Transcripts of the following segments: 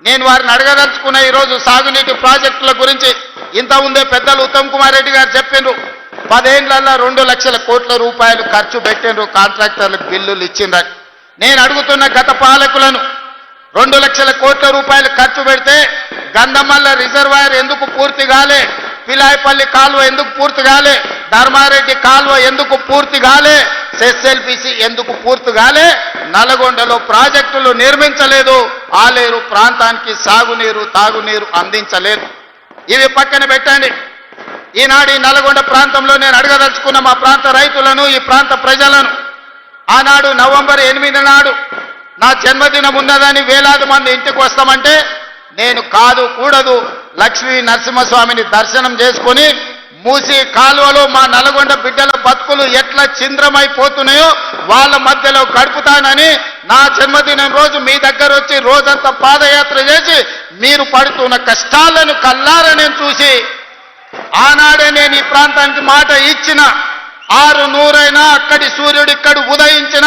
నేను వారిని అడగదలుచుకున్న ఈరోజు సాగునీటి ప్రాజెక్టుల గురించి ఇంత ఉందే పెద్దలు ఉత్తమ్ కుమార్ రెడ్డి గారు చెప్పిండ్రు 10 ఏళ్లలో 2 లక్షల కోట్ల రూపాయలు ఖర్చు పెట్టిండ్రు, కాంట్రాక్టర్లకు బిల్లులు ఇచ్చిండ్రని. నేను అడుగుతున్న గత పాలకులను 2 లక్షల కోట్ల రూపాయలు ఖర్చు పెడితే గంధమల్ల రిజర్వాయర్ ఎందుకు పూర్తి కాలే, పిలాయపల్లి కాలువ ఎందుకు పూర్తి కాలే, ధర్మారెడ్డి కాలువ ఎందుకు పూర్తి కాలే, ఎస్ఎల్పిసి ఎందుకు పూర్తి కాలే, నల్గొండలో ప్రాజెక్టులు నిర్మించలేదు, ఆలేరు ప్రాంతానికి సాగునీరు తాగునీరు అందించలేదు. ఇవి పక్కన పెట్టండి. ఈనాడు ఈ నల్గొండ ప్రాంతంలో నేను అడగదలుచుకున్న మా ప్రాంత రైతులను, ఈ ప్రాంత ప్రజలను, ఆనాడు నవంబర్ 8 నాడు నా జన్మదినం ఉన్నదని వేలాది మంది ఇంటికి వస్తామంటే నేను కాదు కూడదు లక్ష్మీ నరసింహస్వామిని దర్శనం చేసుకుని మూసి కాలువలో మా నల్గొండ బిడ్డల బతుకులు ఎట్లా చింద్రమైపోతున్నాయో వాళ్ళ మధ్యలో గడుపుతానని నా జన్మదినం రోజు మీ దగ్గర వచ్చి రోజంతా పాదయాత్ర చేసి మీరు పడుతున్న కష్టాలను కల్లారా నేను చూసి ఆనాడే నేను ఈ ప్రాంతానికి మాట ఇచ్చిన 600 అక్కడి సూర్యుడు ఇక్కడ ఉదయించిన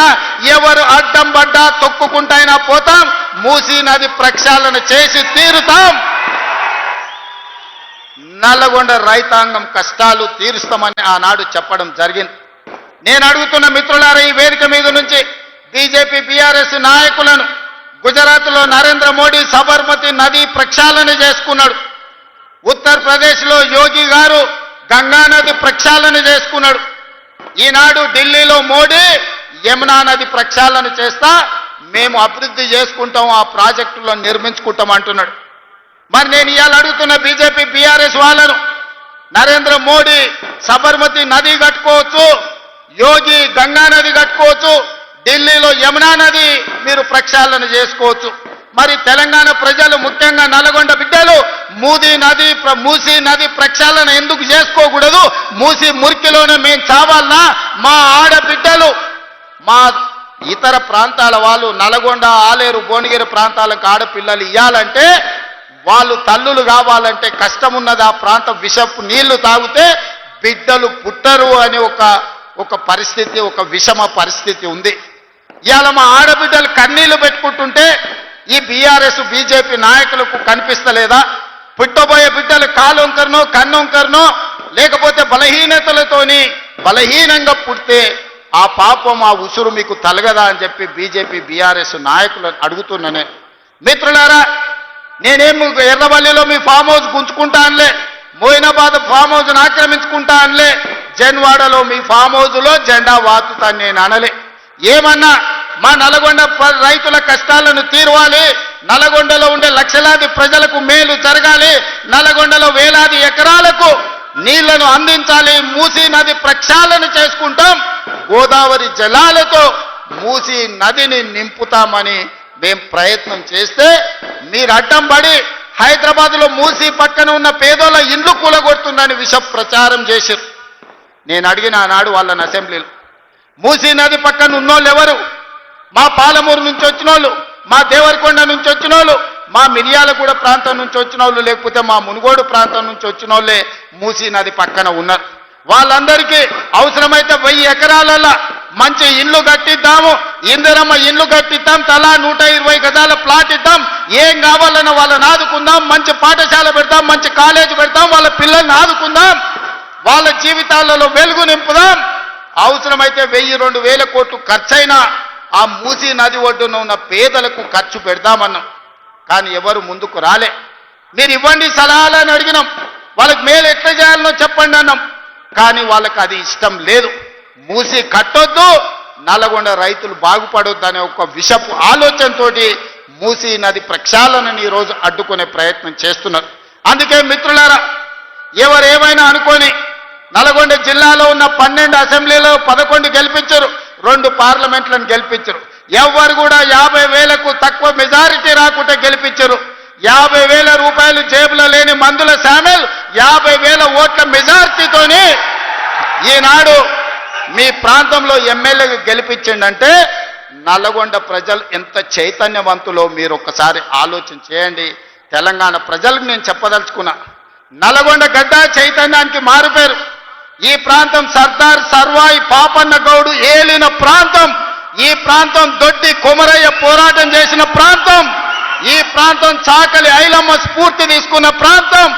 ఎవరు అడ్డం పడ్డా తొక్కుకుంటైనా పోతాం, మూసీ నది ప్రక్షాళన చేసి తీరుతాం, నల్లగొండ రైతాంగం కష్టాలు తీరుస్తామని ఆనాడు చెప్పడం జరిగింది. నేను అడుగుతున్న మిత్రులారా, ఈ వేదిక మీద నుంచి బీజేపీ బీఆర్ఎస్ నాయకులను, గుజరాత్లో నరేంద్ర మోడీ సబర్మతి నది ప్రక్షాళన చేసుకున్నాడు, ఉత్తరప్రదేశ్లో యోగి గారు గంగా నది ప్రక్షాళన చేసుకున్నాడు, ఈనాడు ఢిల్లీలో మోడీ యమునా నది ప్రక్షాళన చేస్తా మేము అభివృద్ధి చేసుకుంటాం, ఆ ప్రాజెక్టులను నిర్మించుకుంటాం అంటున్నాడు. మరి నేను ఇవాళ అడుగుతున్న బీజేపీ బీఆర్ఎస్ వాళ్ళను, నరేంద్ర మోడీ సబర్మతి నది కట్టుకోవచ్చు, యోగి గంగా నది కట్టుకోవచ్చు, ఢిల్లీలో యమునా నది మీరు ప్రక్షాళన చేసుకోవచ్చు. మరి తెలంగాణ ప్రజలు, ముఖ్యంగా నల్గొండ బిడ్డలు మూసీ నది ప్రక్షాళన ఎందుకు చేసుకోకూడదు? మూసీ మురికిలోనే మేము చావాలన్నా? మా ఆడబిడ్డలు, మా ఇతర ప్రాంతాల వాళ్ళు, నల్గొండ ఆలేరు భువనగిరి ప్రాంతాలకు ఆడపిల్లలు ఇవ్వాలంటే, వాళ్ళు తల్లులు కావాలంటే కష్టం ఉన్నది. ఆ ప్రాంతం విషపు నీళ్లు తాగితే బిడ్డలు పుట్టరు అనే ఒక పరిస్థితి, ఒక విషమ పరిస్థితి ఉంది. ఇవాళ మా ఆడబిడ్డలు కన్నీళ్లు పెట్టుకుంటుంటే ఈ బీఆర్ఎస్ బీజేపీ నాయకులకు కనిపిస్తలేదా? పుట్టబోయే బిడ్డలు కాలొంకరనో కన్నొంకరనో లేకపోతే బలహీనతలతోని బలహీనంగా పుడితే ఆ పాపం, ఆ ఉసురు మీకు తలగదా అని చెప్పి బీజేపీ బీఆర్ఎస్ నాయకులను అడుగుతున్నానే. మిత్రులారా, నేనేం ఎర్రవల్లిలో మీ ఫామ్ హౌస్ గుంజుకుంటా అనలే, మోయినాబాద్ ఫామ్ హౌస్ను ఆక్రమించుకుంటా అనలే, జన్వాడలో మీ ఫామ్ హౌస్లో జెండా వాతుతాను నేను అనలే. ఏమన్నా మా నల్గొండ రైతుల కష్టాలను తీరవాలి, నల్గొండలో ఉండే లక్షలాది ప్రజలకు మేలు జరగాలి, నల్గొండలో వేలాది ఎకరాలకు నీళ్లను అందించాలి, మూసీ నది ప్రక్షాళన చేసుకుంటాం, గోదావరి జలాలతో మూసీ నదిని నింపుతామని మేం ప్రయత్నం చేస్తే మీరు అడ్డం పడి హైదరాబాద్లో మూసీ పక్కన ఉన్న పేదోళ్ళ ఇండ్లు కూలగొడుతుందని విష ప్రచారం చేశారు. నేను అడిగిన ఆనాడు వాళ్ళని అసెంబ్లీలో, మూసీ నది పక్కన ఉన్నోళ్ళు ఎవరు? మా పాలమూరు నుంచి వచ్చిన వాళ్ళు, మా దేవరకొండ నుంచి వచ్చిన వాళ్ళు, మా మిర్యాలగూడ ప్రాంతం నుంచి వచ్చిన వాళ్ళు, లేకపోతే మా మునుగోడు ప్రాంతం నుంచి వచ్చిన వాళ్ళే మూసీ నది పక్కన ఉన్నారు. వాళ్ళందరికీ అవసరమైతే 1000 ఎకరాలలో మంచి ఇండ్లు కట్టిద్దాము, ఇందిరమ్మ ఇండ్లు కట్టిద్దాం, తలా 120 గజాల ప్లాట్ ఇద్దాం, ఏం కావాలన్నా వాళ్ళని ఆదుకుందాం, మంచి పాఠశాల పెడతాం, మంచి కాలేజీ పెడతాం, వాళ్ళ పిల్లల్ని ఆదుకుందాం, వాళ్ళ జీవితాలలో వెలుగు నింపుదాం, అవసరమైతే 1000-2000 కోట్లు ఖర్చైనా ఆ మూసీ నది ఒడ్డున ఉన్న పేదలకు ఖర్చు పెడదామన్నాం. కానీ ఎవరు ముందుకు రాలే. మీరు ఇవ్వండి సలహాలని అడిగినాం, వాళ్ళకి మేలు ఎట్లా చేయాలనో చెప్పండి అన్నాం, కానీ వాళ్ళకి అది ఇష్టం లేదు. మూసీ కట్టొద్దు, నల్గొండ రైతులు బాగుపడొద్దు అనే ఒక విషపు ఆలోచనతో మూసీ నది ప్రక్షాళనని ఈరోజు అడ్డుకునే ప్రయత్నం చేస్తున్నారు. అందుకే మిత్రులారా, ఎవరేమైనా అనుకొని నల్గొండ జిల్లాలో ఉన్న 12 అసెంబ్లీలో 11 గెలిపించారు, 2 పార్లమెంట్లను గెలిపించారు. ఎవరు కూడా 50,000కు తక్కువ మెజారిటీ రాకుండా గెలిపించారు. 50,000 రూపాయలు జేబులో లేని మందుల శామ్యుల్ 50,000 ఓట్ల మెజారిటీతోని ఈనాడు మీ ప్రాంతంలో ఎమ్మెల్యేగా గెలిపించిండంటే నల్గొండ ప్రజలు ఎంత చైతన్యవంతులో మీరు ఒక్కసారి ఆలోచన చేయండి. తెలంగాణ ప్రజలకు నేను చెప్పదలుచుకున్నా, నల్గొండ గడ్డ చైతన్యానికి మారుపేరు. ఈ ప్రాంతం సర్దార్ సర్వాయి పాపన్న గౌడు ఏలిన ప్రాంతం, ఈ ప్రాంతం దొడ్డి కొమరయ్య పోరాటం చేసిన ప్రాంతం, ఈ ప్రాంతం చాకలి ఐలమ్మ స్ఫూర్తి తీసుకున్న ప్రాంతం.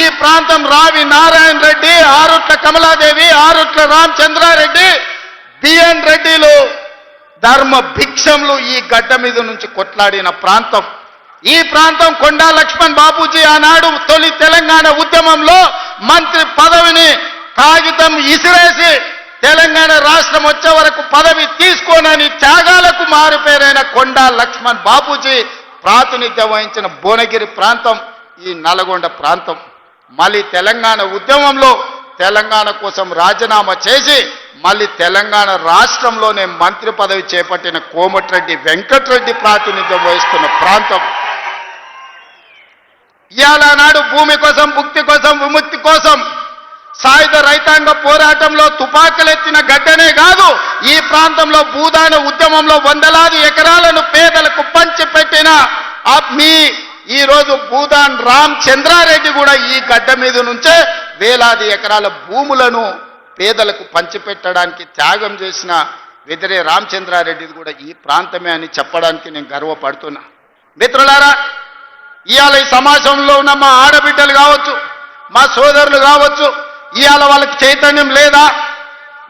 ఈ ప్రాంతం రావి నారాయణ రెడ్డి, ఆరుట్ల కమలాదేవి, ఆరుట్ల రామచంద్రారెడ్డి, బిఎన్ రెడ్డిలు ధర్మ భిక్షములు ఈ గడ్డ మీద నుంచి కొట్లాడిన ప్రాంతం. ఈ ప్రాంతం కొండా లక్ష్మణ్ బాపూజీ ఆనాడు తొలి తెలంగాణ ఉద్యమంలో మంత్రి పదవిని కాగితం ఇసిరేసి తెలంగాణ రాష్ట్రం వచ్చే వరకు పదవి తీసుకోనని త్యాగాలకు మారుపేరైన కొండా లక్ష్మణ్ బాపూజీ ప్రాతినిధ్యం వహించిన భువనగిరి ప్రాంతం ఈ నల్గొండ ప్రాంతం. మళ్ళీ తెలంగాణ ఉద్యమంలో తెలంగాణ కోసం రాజీనామా చేసి మళ్ళీ తెలంగాణ రాష్ట్రంలోనే మంత్రి పదవి చేపట్టిన కోమటిరెడ్డి వెంకటరెడ్డి ప్రాతినిధ్యం వహిస్తున్న ప్రాంతం. ఇవాళ నాడు భూమి కోసం, భుక్తి కోసం, విముక్తి కోసం సాయుధ రైతాంగ పోరాటంలో తుపాకులెత్తిన గడ్డనే కాదు, ఈ ప్రాంతంలో భూదాన ఉద్యమంలో వందలాది ఎకరాలను పేదలకు పంచిపెట్టిన మీ ఈరోజు భూదాన్ రామచంద్రారెడ్డి కూడా ఈ గడ్డ మీద నుంచే వేలాది ఎకరాల భూములను పేదలకు పంచిపెట్టడానికి త్యాగం చేసిన వెదిరే రామచంద్రారెడ్డిది కూడా ఈ ప్రాంతమే అని చెప్పడానికి నేను గర్వపడుతున్నా. మిత్రులారా, ఇవాళ ఈ సమాజంలో ఉన్న మా ఆడబిడ్డలు కావచ్చు, మా సోదరులు కావచ్చు, ఇవాళ వాళ్ళకి చైతన్యం లేదా?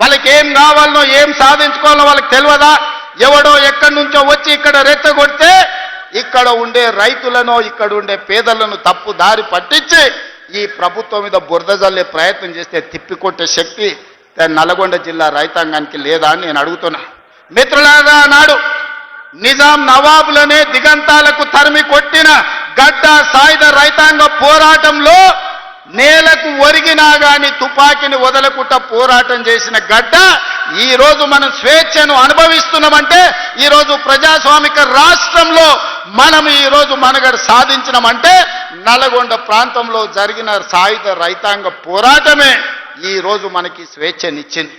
వాళ్ళకి ఏం కావాలనో ఏం సాధించుకోవాలో వాళ్ళకి తెలియదా? ఎవడో ఎక్కడి నుంచో వచ్చి ఇక్కడ రెచ్చగొడితే ఇక్కడ ఉండే రైతులను, ఇక్కడ ఉండే పేదలను తప్పు దారి పట్టించి ఈ ప్రభుత్వం మీద బురద జల్లే ప్రయత్నం చేస్తే తిప్పికొట్టే శక్తి నల్గొండ జిల్లా రైతాంగానికి లేదా అని నేను అడుగుతున్నా. మిత్రులారా, నాడు నిజాం నవాబులనే దిగంతాలకు తరిమి కొట్టిన గడ్డ సాయుధ రైతాంగ పోరాటంలో నేలకు ఒరిగినా గాని తుపాకీని వదలకుట పోరాటం చేసిన గడ్డ. ఈ రోజు మనం స్వేచ్ఛను అనుభవిస్తున్నామంటే, ఈ రోజు ప్రజాస్వామిక రాష్ట్రంలో మనం ఈ రోజు మనగడ సాధించినామంటే నల్గొండ ప్రాంతంలో జరిగిన సాయుధ రైతాంగ పోరాటమే ఈ రోజు మనకి స్వేచ్ఛనిచ్చింది.